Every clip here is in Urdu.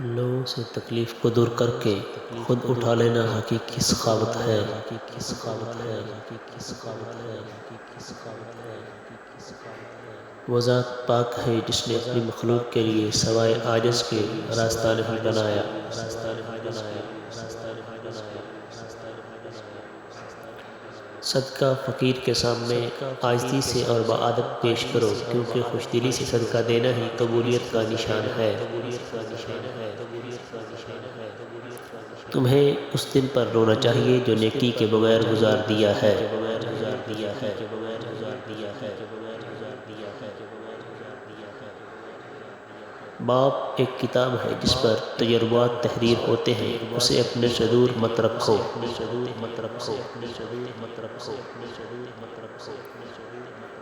لوگوں سے تکلیف کو دور کر کے خود اٹھا لینا حقیقی سخاوت ہے۔ وہ ذات پاک ہے جس نے اپنی مخلوق کے لیے سوائے عاجز کے راستہ نہیں بنایا۔ صدقہ فقیر کے سامنے عاجزی سے اور بادب پیش کرو، کیونکہ خوش دلی سے صدقہ دینا ہی قبولیت کا نشان ہے۔ تمہیں اس دن پر رونا چاہیے جو نیکی کے بغیر گزار دیا ہے۔ باپ ایک کتاب ہے جس پر تجربات تحریر ہوتے ہیں، اسے اپنے سے دور مت رکھو۔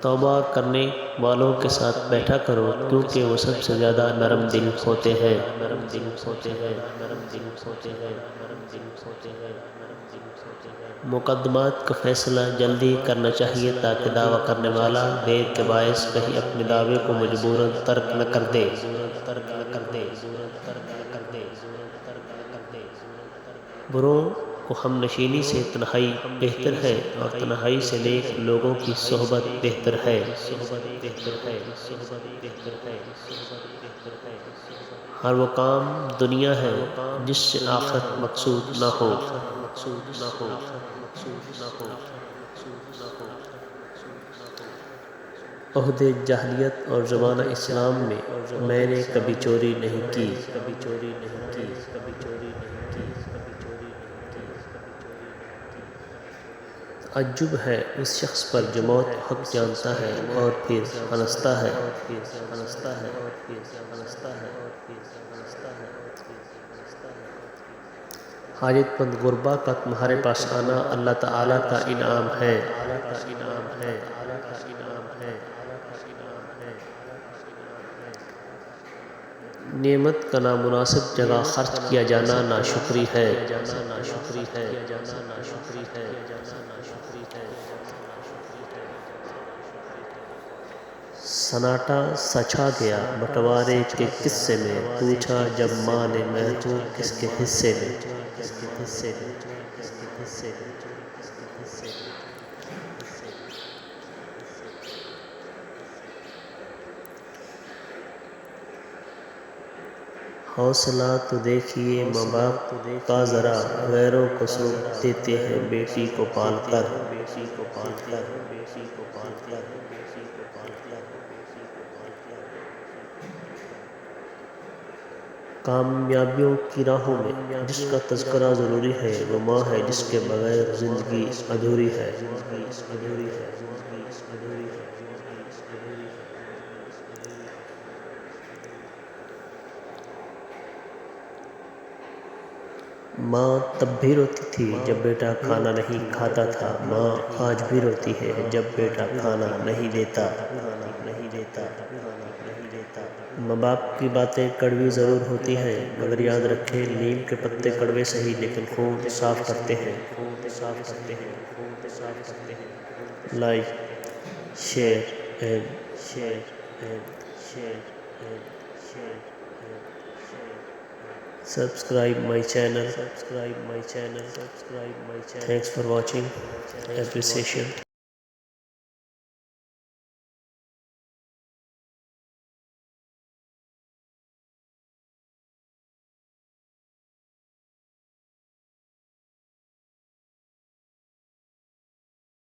توبہ کرنے والوں کے ساتھ بیٹھا کرو، کیونکہ وہ سب سے زیادہ نرم دل ہوتے ہیں۔ مقدمات کا فیصلہ جلدی کرنا چاہیے تاکہ دعویٰ کرنے والا دیر کے باعث کہیں اپنے دعوے کو مجبوراً ترک نہ کر دے۔ بروں کو ہم نشینی سے تنہائی بہتر ہے، اور تنہائی سے نیک لوگوں کی صحبت بہتر ہے۔ ہر وہ کام دنیا ہے جس سے آخرت مقصود نہ ہو۔ عہد جاہلیت اور زمانہ اسلام میں نے کبھی چوری نہیں کی۔ تعجب ہے اس شخص پر جو موت کو حق جانتا ہے اور پھر ہنستا ہے۔ حاجت مند غربا کا تمہارے پاس آنا اللہ تعالیٰ کا انعام ہے۔ نعمت کا نامناسب جگہ خرچ کیا جانا ناشکری ہے۔ سناٹا سا چھا گیا بٹوارے کے قصے میں، پوچھا جب ماں نے میں ہوں کس کے حصے میں۔ حوصلہ تو دیکھیے ماں باپ کا ذرا، غیروں کو سونپ دیتے ہیں بیٹی کو پال کر۔ کامیابیوں کی راہوں میں جس کا تذکرہ ضروری ہے وہ ماں ہے جس کے بغیر زندگی ادھوری ہے۔ ماں تب بھی روتی تھی جب بیٹا کھانا نہیں کھاتا تھا، ماں آج بھی روتی ہے جب بیٹا کھانا نہیں دیتا۔ ماں باپ کی باتیں کڑوی ضرور ہوتی ہیں، مگر یاد رکھیں نیم کے پتے کڑوے سہی لیکن خون صاف کرتے ہیں۔ Like, share and subscribe my channel. Thanks for watching. Appreciation.